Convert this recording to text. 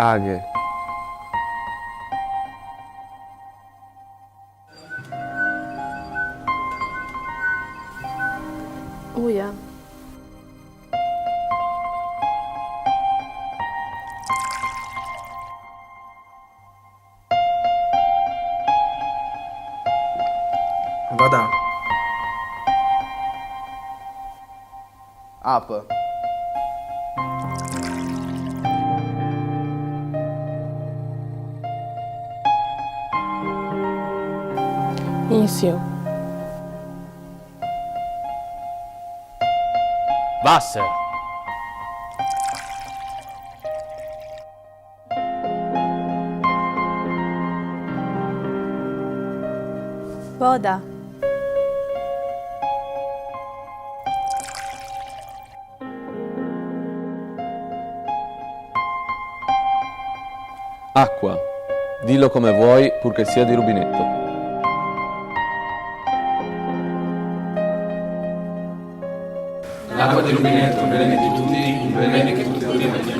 Aghe. Uia. Vada. Apă. Insiu. Wasser. Voda. Acqua. Dillo come vuoi, purché sia di rubinetto. L'acqua di rubinetto, bene di tutti, il bene che tutti vogliamo.